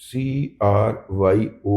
CRYO,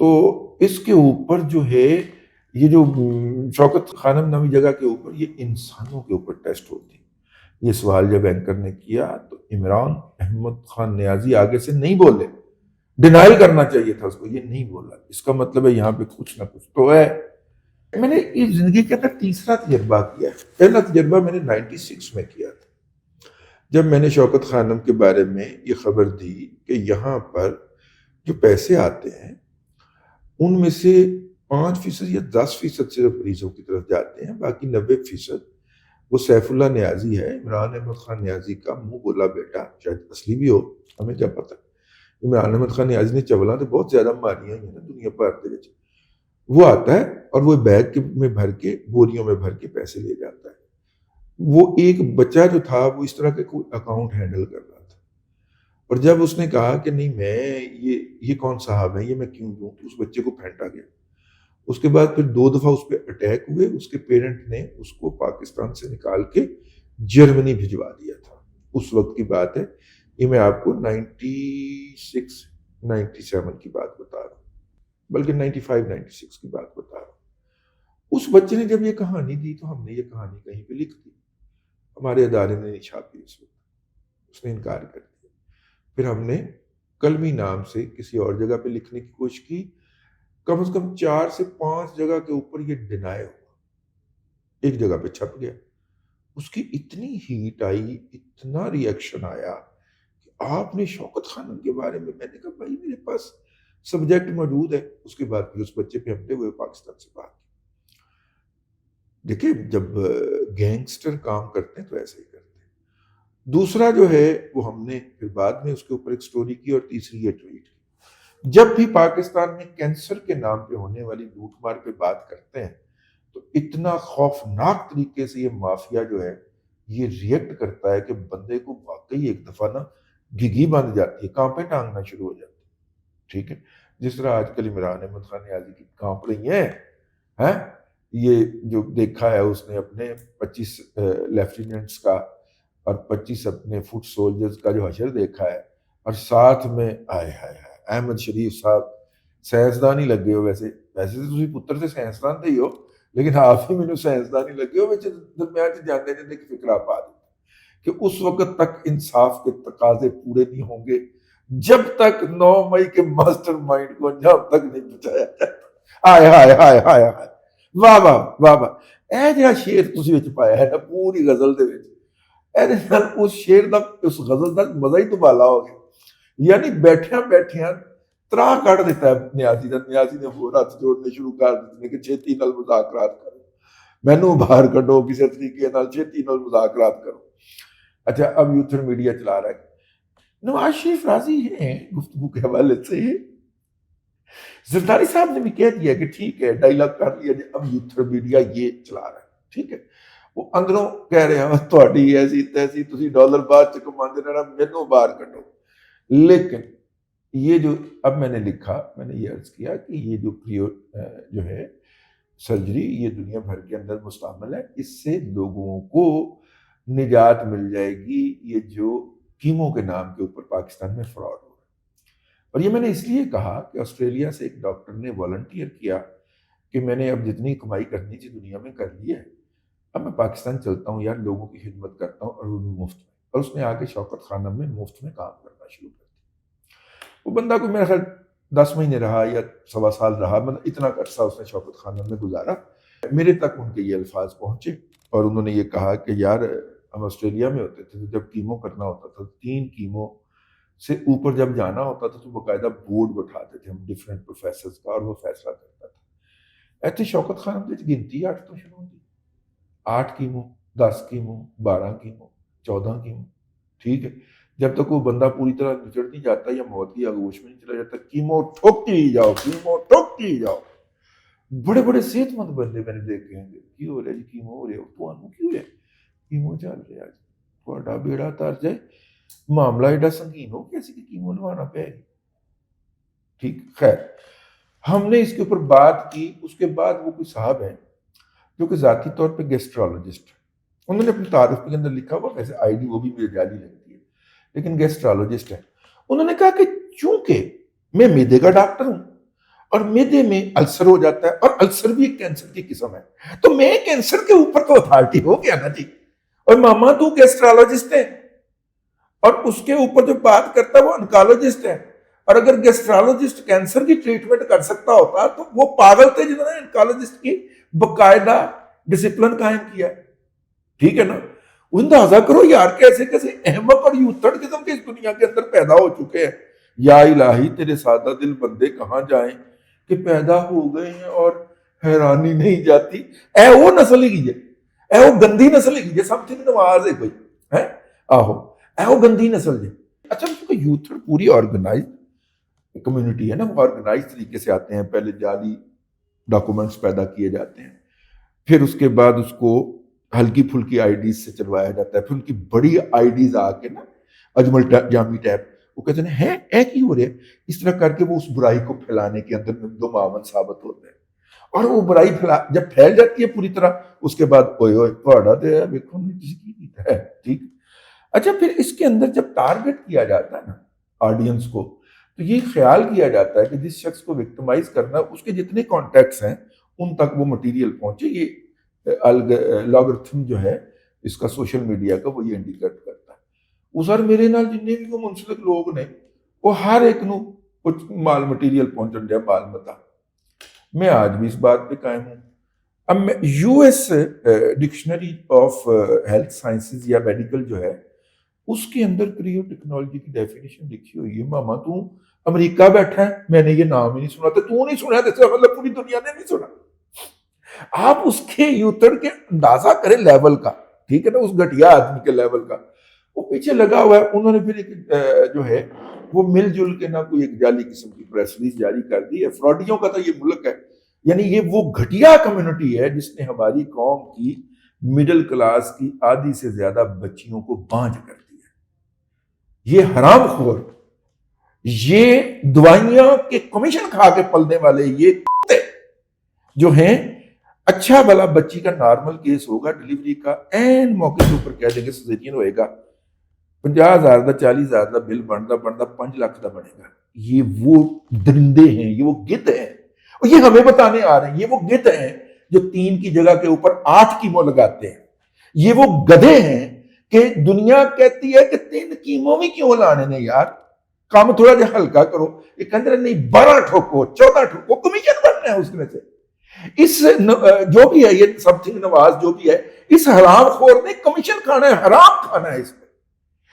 تو اس کے اوپر جو ہے یہ جو شوکت خانم نامی جگہ کے اوپر یہ انسانوں کے اوپر ٹیسٹ ہوتی ہے۔ یہ سوال جب اینکر نے کیا تو عمران احمد خان نیازی آگے سے نہیں بولے، ڈینائل کرنا چاہیے تھا اس کو، یہ نہیں بولا۔ اس کا مطلب ہے یہاں پہ کچھ نہ کچھ تو ہے۔ میں نے اس زندگی کے اندر تیسرا تجربہ کیا ہے۔ پہلا تجربہ میں نے 96 میں کیا تھا، جب میں نے شوکت خانم کے بارے میں یہ خبر دی کہ یہاں پر جو پیسے آتے ہیں ان میں سے 5% یا 10% صرف مریضوں کی طرف جاتے ہیں، باقی 90% وہ سیف اللہ نیازی ہے، عمران احمد خان نیازی کا منہ بولا بیٹا، شاید اصلی بھی ہو، ہمیں کیا پتہ۔ عمران احمد خان نیازی نے چولاں تو بہت زیادہ ماریاں ہیں نا دنیا بھر کے وچ، وہ آتا ہے اور وہ بیگ میں بھر کے، بوریوں میں بھر کے پیسے لے جاتا ہے۔ وہ ایک بچہ جو تھا وہ اس طرح کے کوئی اکاؤنٹ ہینڈل کر رہا تھا، اور جب اس نے کہا کہ نہیں میں یہ کون صاحب ہے، یہ میں کیوں دوں، تو اس بچے کو پھینٹا گیا۔ اس کے بعد پھر 2 دفعہ اس پہ اٹیک ہوئے، اس کے پیرنٹ نے اس کو پاکستان سے نکال کے جرمنی بھجوا دیا تھا۔ اس وقت کی بات ہے، یہ میں آپ کو 96 97 کی بات بتا رہا ہوں، بلکہ 95 96 کی بات بتا رہا ہوں۔ اس بچے نے جب یہ کہانی دی تو ہم نے یہ کہانی کہیں پہ لکھ دی، ہمارے ادارے نے نہیں چھاپی اس وقت، اس نے انکار کر دیا۔ پھر ہم نے قلمی نام سے کسی اور جگہ پہ لکھنے کی کوشش کی، کم از کم 4 سے 5 جگہ کے اوپر یہ ڈینائی ہوا، ایک جگہ پہ چھپ گیا۔ اس کی اتنی ہیٹ آئی، اتنا ری ایکشن آیا کہ آپ نے شوکت خانم کے بارے میں نے کہا بھائی میرے پاس سبجیکٹ موجود ہے۔ اس کے بعد پھر اس بچے پہ حملے ہوئے، پاکستان سے باہر۔ دیکھیں جب گینگسٹر کام کرتے ہیں تو ایسے ہی کرتے ہیں۔ دوسرا جو ہے وہ ہم نے پھر بعد میں اس کے اوپر ایک سٹوری کی، اور تیسری یہ ٹویٹ کی۔ جب بھی پاکستان میں کینسر کے نام پہ ہونے والی لوٹ مار پہ بات کرتے ہیں تو اتنا خوفناک طریقے سے یہ مافیا جو ہے یہ ریئیکٹ کرتا ہے کہ بندے کو واقعی ایک دفعہ نا گھگی بند جاتی ہے، کانپیں ٹانگنا شروع ہو جاتی ہے۔ ٹھیک ہے، جس طرح آج کل عمران احمد خان نیازی کی کانپ رہی ہیں، یہ جو دیکھا ہے اس نے اپنے 25 لیفٹیننٹس کا اور 25 اپنے فٹ سولجرز کا جو حشر دیکھا ہے، اور ساتھ میں آئے احمد شریف صاحب سائنسدان ہی لگے ہو۔ ویسے تو تسی پتر سے سائنسدان دے ہی ہو، لیکن آپ ہی مینوں سائنسدان ہی لگے ہو، وچ درمیان چ جاندے جاندے ایک فکرہ پا دیں کہ اس وقت تک انصاف کے تقاضے پورے نہیں ہوں گے جب تک 9 مئی کے ماسٹر مائنڈ کو انجام تک نہیں پہنچایا جاتا۔ ہائے ہائے ہائے ہائے ہائے، واہ واہ واہ واہ۔ اے جڑا شعر تسی وچ پایا ہے نا پوری غزل دے وچ، اے نال اس شعر دا، اس غزل دا مزہ ہی تو بالا ہو گیا۔ یعنی بیٹھیاں ترا کٹ دیتا ہے نیازی دا۔ نیازی نے ہور ہاتھ جوڑنے شروع کر دیتے کہ چھیتی نال مذاکرات کرو، مینوں باہر کڈو کسی طریقے نال، چھیتی نال مذاکرات کرو۔ اچھا اب یوتھر میڈیا چلا رہا ہے، نواز شریف راضی ہیں گفتگو کے حوالے سے؟ زرداری صاحب نے بھی کہہ دیا کہ ٹھیک ہے ڈائلاگ کر لیا جی، اب یوتھر میڈیا یہ چلا رہا ہے۔ ٹھیک ہے، وہ اندروں کہہ رہے ہیں تہاڈی ایسی تیسی، تسی ڈالر بعد چ کماندے رہنا، مینوں باہر کڈو۔ لیکن یہ جو اب میں نے لکھا، میں نے یہ عرض کیا کہ یہ جو ہے سرجری یہ دنیا بھر کے اندر مستعمل ہے، اس سے لوگوں کو نجات مل جائے گی، یہ جو کیمو کے نام کے اوپر پاکستان میں فراڈ ہو رہا ہے۔ اور یہ میں نے اس لیے کہا کہ آسٹریلیا سے ایک ڈاکٹر نے والنٹیئر کیا کہ میں نے اب جتنی کمائی کرنی تھی دنیا میں کر لی ہے، اب میں پاکستان چلتا ہوں یار، لوگوں کی خدمت کرتا ہوں، اور وہ بھی مفت میں۔ اور اس نے آ کے شوکت خانم میں مفت میں کام کرنا شروع کر دیا۔ وہ بندہ کوئی میرا خیال 10 مہینے رہا یا 1.25 سال رہا، مطلب اتنا عرصہ اس نے شوکت خانم میں گزارا۔ میرے تک ان کے یہ الفاظ پہنچے اور انہوں نے یہ کہا کہ یار ہم آسٹریلیا میں ہوتے تھے جب کیمو کرنا ہوتا تھا، 3 کیمو سے اوپر جب جانا ہوتا تھا تو باقاعدہ بورڈ بٹھاتے تھے ہم ڈفرینٹ پروفیسرز کا، اور وہ فیصلہ کرتا تھا۔ ایسے شوکت خانم کی گنتی 8 تو شروع ہوتی، 8 کیمو، 10 کیمو، 12 کیمو، 14 کیمو۔ ٹھیک ہے، جب تک وہ بندہ پوری طرح نچڑ نہیں جاتا یا موت کی آغوش میں نہیں چلا جاتا، کیمو ٹھوکتی ہی جاؤ، کیمو ٹھوکتی ہی جاؤ۔ بڑے بڑے صحت مند بندے میں نے دیکھے ہیں، کی ہو رہا جی کیمو ہو رہے ہو، تمہوں کی ہو رہا کیمو چل رہا جی، تھوڑا بیڑا تر جائے، معاملہ ایڈا سنگین ہو کیسے کہ کیمو لوانا پہ گی۔ ٹھیک، خیر ہم نے اس کے اوپر بات کی۔ اس کے بعد وہ کوئی صاحب ہیں جو کہ ذاتی طور پہ گیسٹرالوجسٹ ہے، انہوں نے اپنے تعارف کے اندر لکھا ہوا، ویسے آئی ڈی وہ بھی میرے جعلی لگتی ہے، لیکن گیسٹرالوجسٹ ہے۔ انہوں نے کہا کہ چونکہ میں معدے کا ڈاکٹر ہوں اور میدے میں السر ہو جاتا ہے، اور السر بھی ایک کینسر کی قسم ہے. تو میں کینسر کے اوپر تو اتھارٹی ہو گیا نا جی. اور ماما تو گیسٹرالوجسٹ ہے، اور اس کے اوپر جو بات کرتا ہے وہ انکالوجسٹ ہے. اور اگر گیسٹرالوجسٹ کینسر کی ٹریٹمنٹ کر سکتا ہوتا تو وہ پاگل تھے جنہوں نے انکالوجسٹ کی باقاعدہ ڈسپلن قائم کیا. ٹھیک ہے نا. اندازہ کرو یار کیسے کیسے احمق اور یوتھڑ قسم کے اس دنیا کے اندر پیدا ہو چکے ہیں. یا الہی تیرے سادہ دل بندے کہاں جائیں کہ پیدا ہو گئے ہیں اور حیرانی نہیں جاتی. اے وہ نسل ہی ہے، اے وہ گندی نسل ہی ہے، سب تھنگ نواز ہے کوئی ہے آہو، اے وہ گندی نسل ہے. اچھا کیونکہ یوتھڑ پوری آرگنائز کمیونٹی ہے نا، وہ آرگنائز طریقے سے آتے ہیں. پہلے جعلی ڈاکومنٹس پیدا کیے جاتے ہیں، پھر اس کے بعد اس کو ہلکی پھلکی آئی ڈیز سے چلوایا جاتا ہے، پھر ان کی بڑی آئی ڈیز آ کے نا اجمل جامی ٹیپ وہ کہتے ہیں اے کی ہو رہے ہیں. اس طرح کر کے وہ اس برائی کو پھیلانے کے اندر دو معاون ثابت ہوتے ہیں. اور وہ برائی جب پھیل جاتی ہے پوری طرح، اس کے بعد اوئے اوئے پڑا دے دیکھو نہیں کسی کی ہے. ٹھیک. اچھا پھر اس کے اندر جب ٹارگٹ کیا جاتا ہے نا آڈینس کو، تو یہ خیال کیا جاتا ہے کہ جس شخص کو وکٹمائز کرنا اس کے جتنے کانٹیکٹس ہیں ان تک وہ مٹیریل پہنچے. یہ لاگرتھم جو ہے اس کا سوشل میڈیا کا وہ یہ انڈیکیٹ کرتا ہے. وہ سر میرے نال جننے بھی وہ منسلک لوگ نے وہ ہر ایک نو کچھ مال مٹیریل پہنچن دیا مال متا. میں آج بھی اس بات پہ قائم ہوں. اب میں U S dictionary of health sciences یا میڈیکل جو ہے اس کے اندر کریو ٹیکنالوجی کی ڈیفینیشن لکھی ہوئی ہے. ماما تو امریکہ بیٹھا ہے، میں نے یہ نام ہی نہیں سنا. تو نہیں سنا تو مطلب پوری دنیا نے نہیں سنا. آپ اس کے یوتھڑ کے اندازہ کریں لیول کا. ٹھیک ہے نا، اس گھٹیا آدمی کے لیول کا. وہ پیچھے لگا ہوا ہے. انہوں نے پھر ایک جو ہے وہ مل جل کے نہ کوئی ایک جعلی قسم کی پریس ریلیز جاری کر دی ہے. فراڈیوں کا تو یہ ملک ہے. یعنی یہ وہ گھٹیا کمیونٹی ہے جس نے ہماری قوم کی مڈل کلاس کی آدھی سے زیادہ بچیوں کو بانجھ کر دیا. یہ حرام خور، یہ دوائیاں کے کمیشن کھا کے پلنے والے یہ کتے جو ہیں، اچھا بھلا بچی کا نارمل کیس ہوگا ڈیلیوری کا، این موقع کے اوپر کہہ دیں گے سیزیرین ہوئے گا، 50,000 دا 40,000 دا بل بنتا 5 لاکھ دا بنے گا. یہ وہ درندے ہیں، یہ وہ گدھ ہیں، اور یہ ہمیں بتانے آ رہے ہیں. یہ وہ گدھ ہیں جو 3 کی جگہ کے اوپر 8 کیمو لگاتے ہیں. یہ وہ گدھے ہیں کہ دنیا کہتی ہے کہ 3 کیمو بھی کیوں لانے نے یار، کام تھوڑا جہا ہلکا کرو. یہ کہتے ہیں نہیں 12 ٹھوکو 14 ٹھوکو، کمیشن بننا ہے اس میں سے. اس جو بھی ہے یہ سب تھنگ نواز جو بھی ہے، اس حرام خور نے کمیشن کھانا ہے، حرام کھانا ہے اس میں.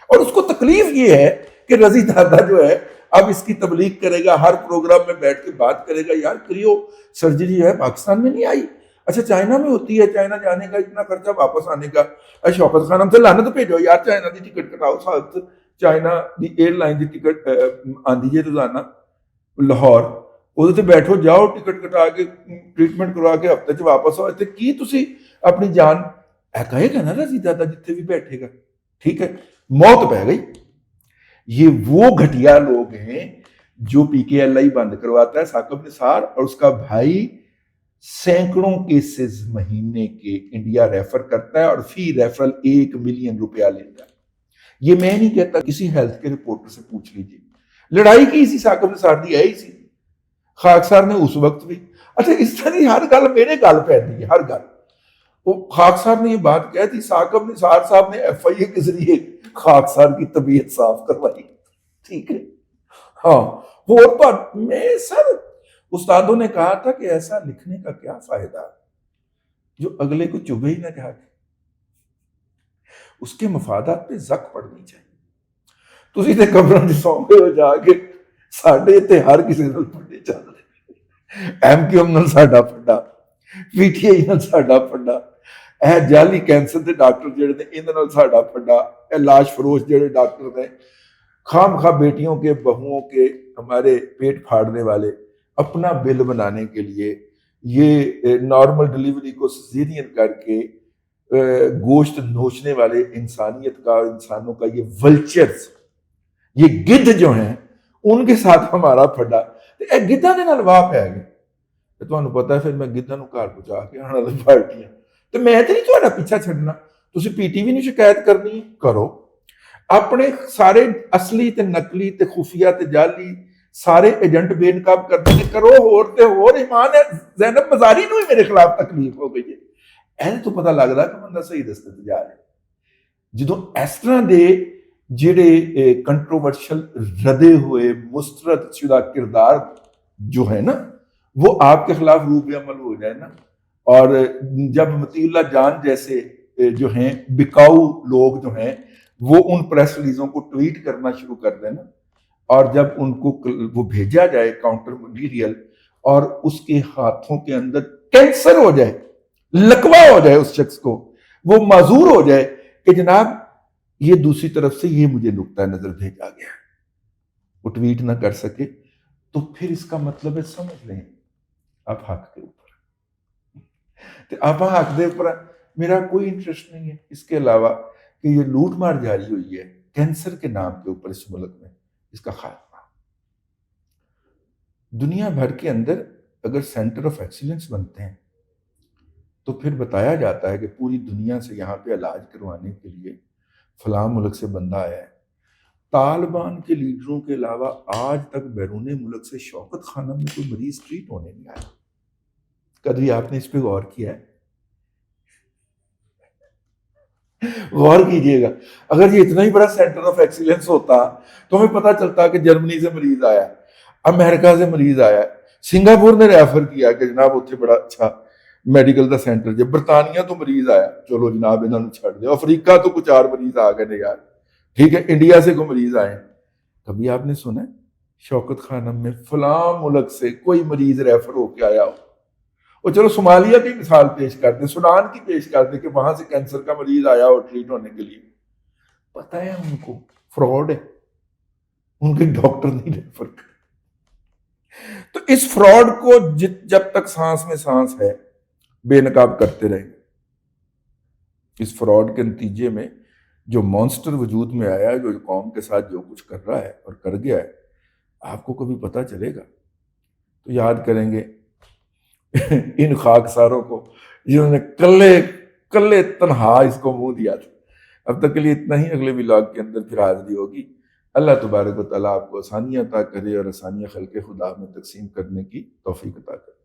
اور اس کو تکلیف یہ ہے کہ رضی دادا جو ہے اب اس کی تبلیغ کرے گا، ہر پروگرام میں بیٹھ کے بات کرے گا. یار کریو سرجری جو ہے پاکستان میں نہیں آئی، اچھا چائنا میں ہوتی ہے، چائنا جانے کا اتنا خرچہ واپس آنے کا. شوکت خان ہم سے لعنت بھیجو یار، چائنا کی ٹکٹ کٹاؤ. چائنا دی ایئر لائن کی ٹکٹ آندی ہے روزانہ لاہور، وہ بیٹھو جاؤ ٹکٹ کٹا کے ٹریٹمنٹ کروا کے ہفتے چ واپس آؤ. کی تسی اپنی جان اے کہے گا نا رضی دادا جتنے بھی بیٹھے گا. ٹھیک ہے، موت پہ گئی. یہ وہ گھٹیا لوگ ہیں جو پی کے ایل آئی بند کرواتا ہے ثاقب نثار، اور اس کا بھائی سینکڑوں کیسز مہینے کے انڈیا ریفر کرتا ہے اور فی ریفرل 1 ملین روپیہ لیتا ہے. یہ میں نہیں کہتا، کسی ہیلتھ کے رپورٹر سے پوچھ لیجیے. لڑائی کی اسی ثاقب نثار دی ہے اسی خاکسار نے اس وقت بھی. اچھا اس طرح ہر گل میرے گل پہ دی ہے، ہر گل. وہ خاکسار نے یہ بات کہہ دی، ثاقب نثار صاحب نے ایف آئی اے کے ذریعے خاکسار کی طبیعت صاف کروائی. ٹھیک ہے ہاں. اور تو میں سر استادوں نے کہا تھا کہ ایسا لکھنے کا کیا فائدہ جو اگلے کو چبھے ہی نہ جا کے. اس کے مفادات پہ زک پڑنی چاہیے. تسی تے قبراں دے سونگے ہو جا کے ساڈے تے ہر کسی نال پڑھے چل رہے. ایم کیو ایم نال ساڈا پڑھا، پی ٹی آئی نال ساڈا پڑھا، اے جعلی کینسر دے ڈاکٹر جڑے نے انہاں نال ساڈا پڑھا، اے لاش فروش جڑے ڈاکٹر نے خام خواہ بیٹیوں کے بہوؤں کے ہمارے پیٹ پھاڑنے والے اپنا بل بنانے کے لیے یہ نارمل ڈیلیوری کو سیزیرین کر کے گوشت نوچنے والے انسانیت کا، انسانوں کا یہ ولچرز، یہ گدھ جو ہیں ان کے ساتھ ہمارا پھڈا. اے گدھاں دے نال واہ پہ گئے. تمہیں پتا ہے پھر میں گدھاں نوں گھر پہنچا کے آنے والی پارٹیاں تو میں تو نہیں تھوڑا پیچھا چھڈنا. تسی پی ٹی وی نہیں شکایت کرنی کرو، اپنے سارے اصلی تے نقلی تے خفیہ تے جعلی سارے ایجنٹ بے نقاب کر دیں کرو عورتیں ہو ایمان ہے زینب مزاری نو ہی میرے خلاف تکلیف ہو گئی ہے ایسے تو پتہ لگدا کہ بندہ صحیح رستے تے جا رہا ہے جدوں اس طرح دے جڑے کنٹروورشل ردے ہوئے مسترد شدہ کردار جو ہے نا وہ آپ کے خلاف روب عمل ہو جائے نا اور جب مطیع اللہ جان جیسے جو ہیں بکاؤ لوگ جو ہیں وہ ان پریس ریلیزوں کو ٹویٹ کرنا شروع کر دیں نا اور جب ان کو وہ بھیجا جائے کاؤنٹر مٹیریل اور اس کے ہاتھوں کے اندر کینسر ہو جائے لکوہ ہو جائے اس شخص کو وہ معذور ہو جائے کہ جناب یہ دوسری طرف سے یہ مجھے نقطہ نظر بھیجا گیا وہ ٹویٹ نہ کر سکے تو پھر اس کا مطلب ہے سمجھ لیں آپ حق کے اوپر تو آپ حق دے اوپر میرا کوئی انٹرسٹ نہیں ہے اس کے علاوہ کہ یہ لوٹ مار جاری ہوئی ہے کینسر کے نام کے اوپر اس ملک میں اس کا خاتمہ دنیا بھر کے اندر اگر سینٹر آف ایکسیلنس بنتے ہیں تو پھر بتایا جاتا ہے کہ پوری دنیا سے یہاں پہ علاج کروانے کے لیے فلاں ملک سے بندہ آیا ہے طالبان کے لیڈروں کے علاوہ آج تک بیرون ملک سے شوکت خانم میں کوئی مریض ٹریٹ ہونے نہیں آیا کبھی آپ نے اس پہ غور کیا ہے غور کیجئے گا اگر یہ اتنا ہی بڑا سینٹر آف ایکسیلنس ہوتا تو ہمیں پتہ چلتا کہ جرمنی سے مریض آیا امریکہ سے مریض آیا سنگاپور نے ریفر کیا کہ جناب اتنے بڑا اچھا میڈیکل دا سینٹر جب برطانیہ تو مریض آیا چلو جناب انہوں نے چھڑ دیا افریقہ تو کچھ اور مریض آ گئے یار ٹھیک ہے انڈیا سے کوئی مریض آئے کبھی آپ نے سنا شوکت خانم میں فلاں ملک سے کوئی مریض ریفر ہو کے آیا ہو اور چلو صومالیہ کی مثال پیش کر دیں سوڈان کی پیش کر دیں کہ وہاں سے کینسر کا مریض آیا ہو ٹریٹ ہونے کے لیے پتہ ہے ان کو فراڈ ہے ان کے ڈاکٹر نہیں ریفر کر تو اس فراڈ کو جب تک سانس میں سانس ہے بے نقاب کرتے رہیں گے اس فراڈ کے نتیجے میں جو مانسٹر وجود میں آیا ہے جو قوم کے ساتھ جو کچھ کر رہا ہے اور کر گیا ہے آپ کو کبھی پتہ چلے گا تو یاد کریں گے ان خاکساروں کو جنہوں نے کلے تنہا اس کو منہ دیا تھا اب تک کے لیے اتنا ہی اگلے ولاگ کے اندر پھر حاضری ہوگی اللہ تبارک و تعالیٰ آپ کو آسانیاں عطا کرے اور آسانیاں خلق خدا میں تقسیم کرنے کی توفیق عطا کرے